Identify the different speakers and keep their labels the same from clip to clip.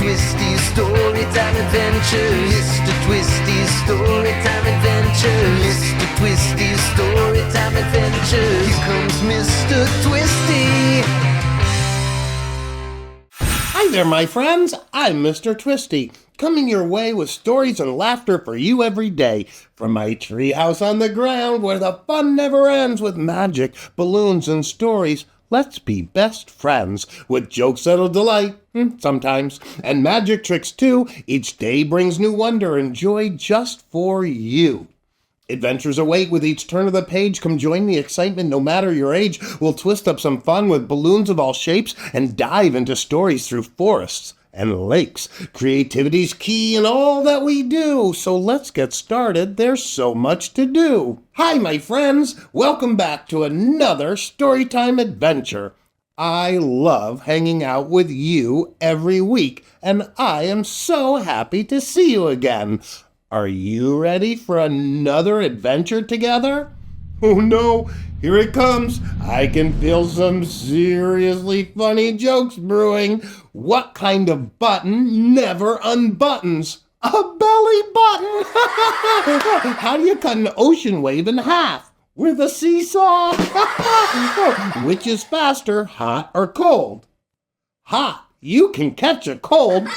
Speaker 1: Twisty's Storytime Adventures. Mr. Twisty's Storytime Adventures. Mr. Twisty's Storytime Adventures. Here comes Mr. Twisty.
Speaker 2: Hi there, my friends. I'm Mr. Twisty, coming your way with stories and laughter for you every day. From my treehouse on the ground where the fun never ends with magic, balloons, and stories, let's be best friends with jokes that'll delight, sometimes, and magic tricks too. Each day brings new wonder and joy just for you. Adventures await with each turn of the page. Come join the excitement no matter your age. We'll twist up some fun with balloons of all shapes and dive into stories through forests and lakes. Creativity's key in all that we do, so let's get started. There's so much to do. Hi, my friends. Welcome back to another Storytime adventure. I love hanging out with you every week, and I am so happy to see you again. Are you ready for another adventure together? Oh no, here it comes. I can feel some seriously funny jokes brewing. What kind of button never unbuttons? A belly button! How do you cut an ocean wave in half? With a seesaw? Which is faster, hot or cold? Hot. You can catch a cold.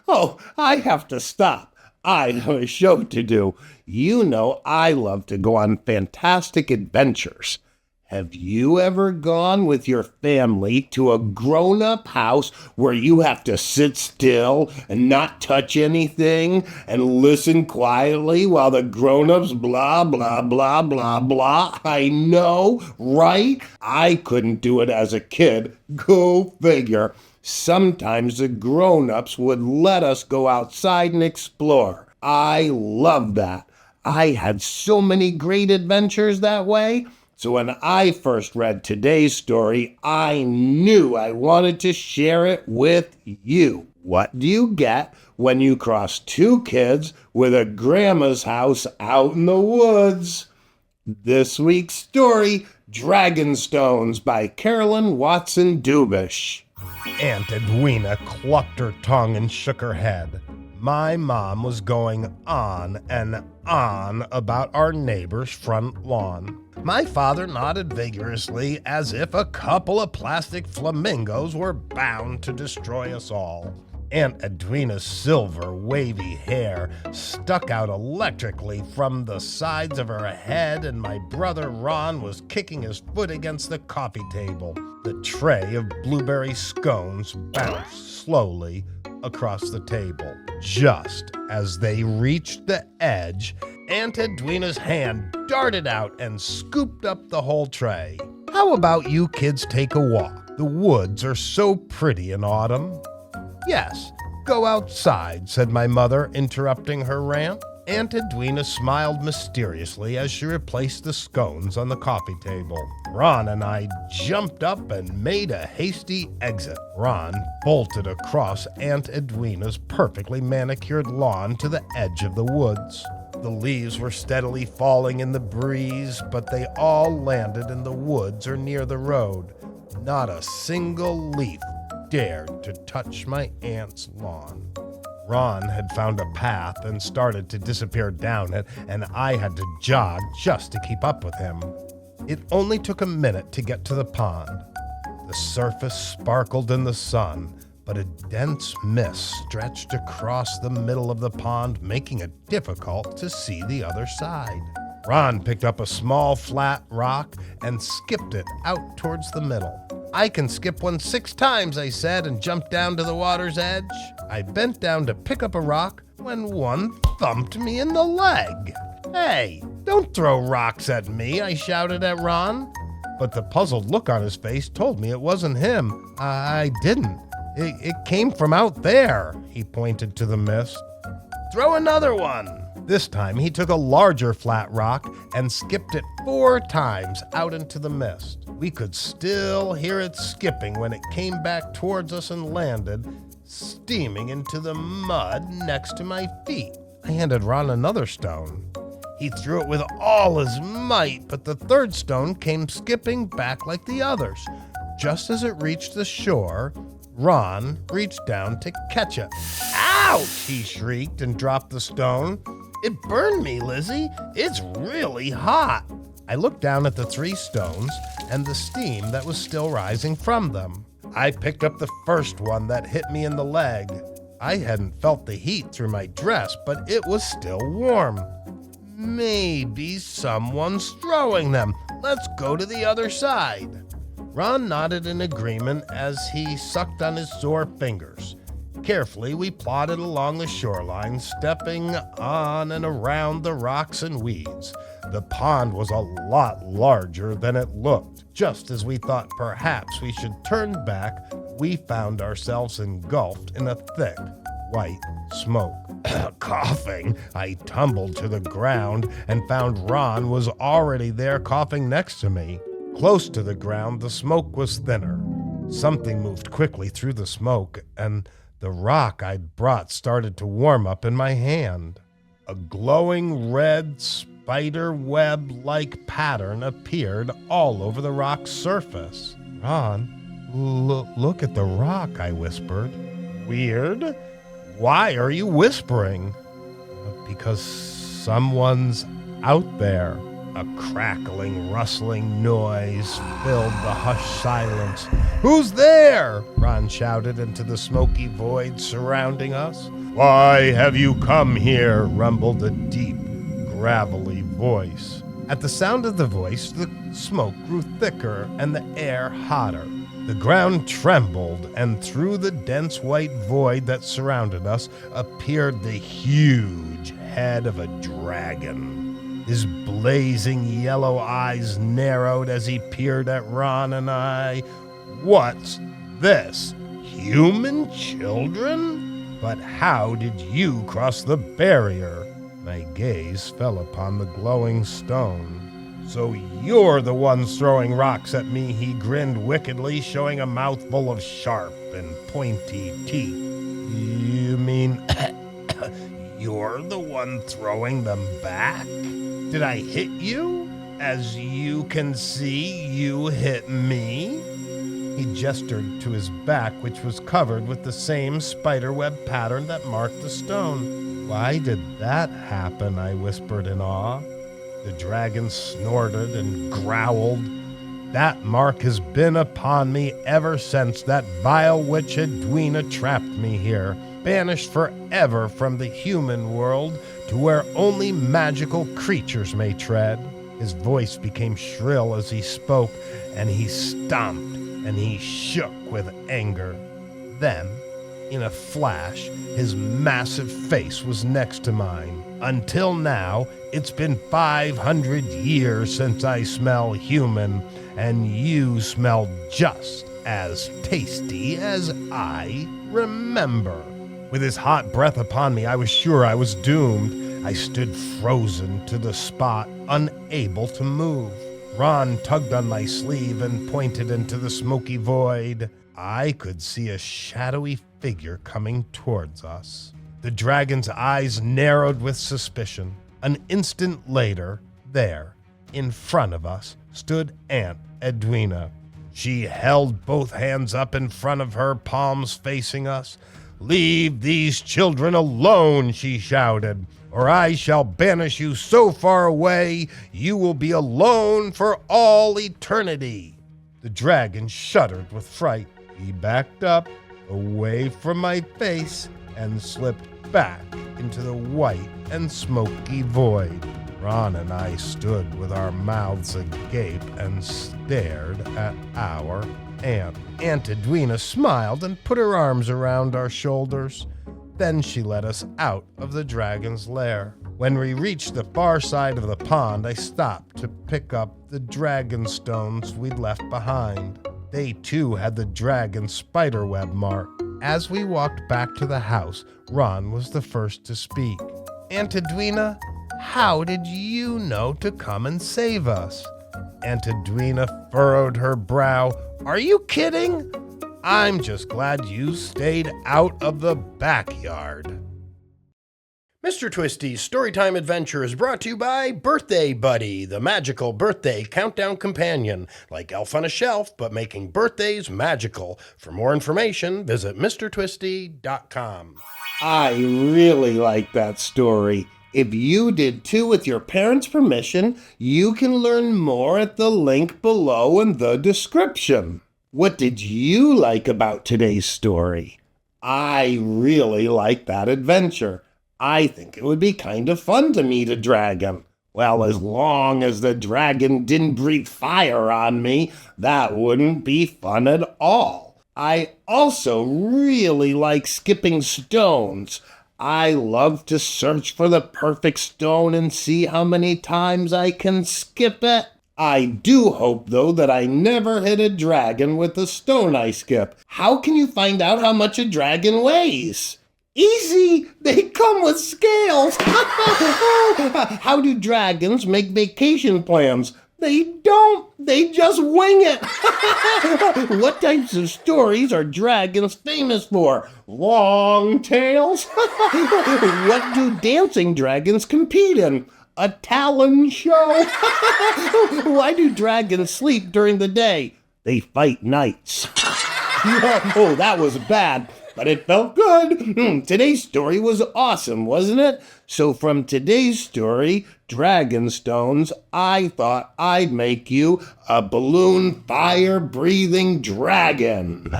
Speaker 2: Oh, I have to stop. I have a show to do. You know I love to go on fantastic adventures. Have you ever gone with your family to a grown-up house where you have to sit still and not touch anything and listen quietly while the grown-ups blah, blah, blah, blah, blah? I know, right? I couldn't do it as a kid. Go figure. Sometimes the grown-ups would let us go outside and explore. I love that. I had so many great adventures that way. So when I first read today's story, I knew I wanted to share it with you. What do you get when you cross two kids with a grandma's house out in the woods? This week's story, Dragonstones by Carolyn Watson-Dubisch.
Speaker 3: Aunt Edwina clucked her tongue and shook her head. My mom was going on and on about our neighbor's front lawn. My father nodded vigorously as if a couple of plastic flamingos were bound to destroy us all. Aunt Edwina's silver, wavy hair stuck out electrically from the sides of her head, and my brother Ron was kicking his foot against the coffee table. The tray of blueberry scones bounced slowly across the table. Just as they reached the edge, Aunt Edwina's hand darted out and scooped up the whole tray. How about you kids take a walk? The woods are so pretty in autumn. Yes, go outside, said my mother, interrupting her rant. Aunt Edwina smiled mysteriously as she replaced the scones on the coffee table. Ron and I jumped up and made a hasty exit. Ron bolted across Aunt Edwina's perfectly manicured lawn to the edge of the woods. The leaves were steadily falling in the breeze, but they all landed in the woods or near the road. Not a single leaf dared to touch my aunt's lawn. Ron had found a path and started to disappear down it, and I had to jog just to keep up with him. It only took a minute to get to the pond. The surface sparkled in the sun, but a dense mist stretched across the middle of the pond, making it difficult to see the other side. Ron picked up a small flat rock and skipped it out towards the middle. I can skip one 6 times, I said, and jumped down to the water's edge. I bent down to pick up a rock when one thumped me in the leg. Hey, don't throw rocks at me, I shouted at Ron. But the puzzled look on his face told me it wasn't him. I didn't. It came from out there, he pointed to the mist. Throw another one. This time he took a larger flat rock and skipped it 4 times out into the mist. We could still hear it skipping when it came back towards us and landed, steaming into the mud next to my feet. I handed Ron another stone. He threw it with all his might, but the third stone came skipping back like the others. just as it reached the shore, Ron reached down to catch it. "Ouch!" he shrieked and dropped the stone. "It burned me, Lizzie. It's really hot." I looked down at the 3 stones and the steam that was still rising from them. I picked up the first one that hit me in the leg. I hadn't felt the heat through my dress, but it was still warm. Maybe someone's throwing them. Let's go to the other side. Ron nodded in agreement as he sucked on his sore fingers. Carefully, we plodded along the shoreline, stepping on and around the rocks and weeds. The pond was a lot larger than it looked. Just as we thought perhaps we should turn back, we found ourselves engulfed in a thick, white smoke. Coughing, I tumbled to the ground and found Ron was already there coughing next to me. Close to the ground, the smoke was thinner. Something moved quickly through the smoke, and the rock I'd brought started to warm up in my hand. A glowing red spider web-like pattern appeared all over the rock's surface. "Ron, look at the rock," I whispered. "Weird? Why are you whispering?" "Because someone's out there." A crackling, rustling noise filled the hushed silence. "Who's there?" Ron shouted into the smoky void surrounding us. "Why have you come here?" rumbled a deep, gravelly voice. At the sound of the voice, the smoke grew thicker and the air hotter. The ground trembled, and through the dense white void that surrounded us appeared the huge head of a dragon. His blazing yellow eyes narrowed as he peered at Ron and I. "What's this? Human children? But how did you cross the barrier?" My gaze fell upon the glowing stone. "So you're the ones throwing rocks at me," he grinned wickedly, showing a mouthful of sharp and pointy teeth. "You mean you're the one throwing them back? Did I hit you? As you can see, you hit me." He gestured to his back, which was covered with the same spiderweb pattern that marked the stone. "Why did that happen?" I whispered in awe. The dragon snorted and growled. "That mark has been upon me ever since that vile witch Edwina trapped me here, banished forever from the human world to where only magical creatures may tread." His voice became shrill as he spoke, and he stomped and he shook with anger. Then, in a flash, his massive face was next to mine. "Until now, it's been 500 years since I smell human, and you smell just as tasty as I remember." With his hot breath upon me, I was sure I was doomed. I stood frozen to the spot, unable to move. Ron tugged on my sleeve and pointed into the smoky void. I could see a shadowy figure coming towards us. The dragon's eyes narrowed with suspicion. An instant later, there, in front of us, stood Aunt Edwina. She held both hands up in front of her, palms facing us. "Leave these children alone," she shouted, "or I shall banish you so far away you will be alone for all eternity." The dragon shuddered with fright. He backed up, away from my face, and slipped back into the white and smoky void. Ron and I stood with our mouths agape and stared at our aunt. Aunt Edwina smiled and put her arms around our shoulders. Then she led us out of the dragon's lair. When we reached the far side of the pond, I stopped to pick up the dragon stones we'd left behind. They too had the dragon spiderweb mark. As we walked back to the house, Ron was the first to speak. "Aunt Edwina, how did you know to come and save us?" Aunt Edwina furrowed her brow. "Are you kidding? I'm just glad you stayed out of the backyard." Mr. Twisty's Storytime Adventure is brought to you by Birthday Buddy, the magical birthday countdown companion, like Elf on a Shelf, but making birthdays magical. For more information, visit MrTwisty.com.
Speaker 2: I really like that story. If you did too with your parents' permission, you can learn more at the link below in the description. What did you like about today's story? I really like that adventure. I think it would be kind of fun to meet a dragon. Well, as long as the dragon didn't breathe fire on me, that wouldn't be fun at all. I also really like skipping stones. I love to search for the perfect stone and see how many times I can skip it. I do hope, though, that I never hit a dragon with the stone I skip. How can you find out how much a dragon weighs? Easy! They come with scales! How do dragons make vacation plans? They don't! They just wing it! What types of stories are dragons famous for? Long tails? What do dancing dragons compete in? A talent show? Why do dragons sleep during the day? They fight nights. Oh, that was bad, but it felt good. Today's story was awesome, wasn't it? So from today's story, Dragon Stones, I thought I'd make you a balloon fire-breathing dragon.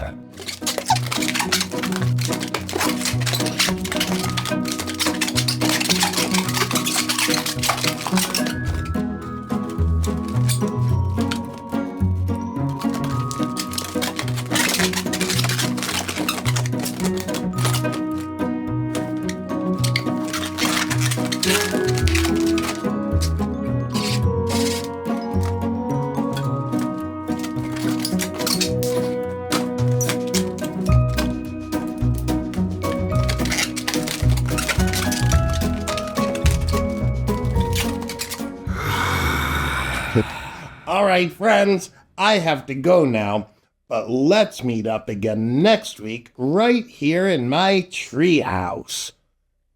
Speaker 2: All right, friends, I have to go now, but let's meet up again next week right here in my treehouse.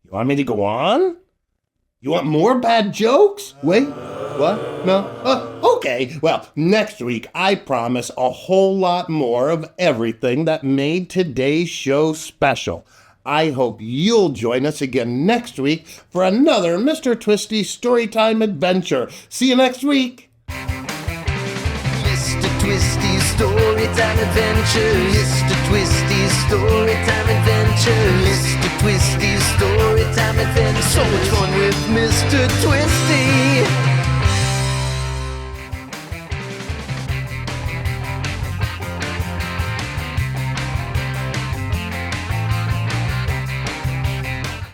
Speaker 2: You want me to go on? You want more bad jokes? Wait, what? No? Okay, well, next week I promise a whole lot more of everything that made today's show special. I hope you'll join us again next week for another Mr. Twisty Storytime adventure. See you next week.
Speaker 1: Mr. Twisty's Storytime Adventure. Mr. Twisty's Storytime Adventure. Mr. Twisty's Storytime Adventure. So much fun with Mr. Twisty.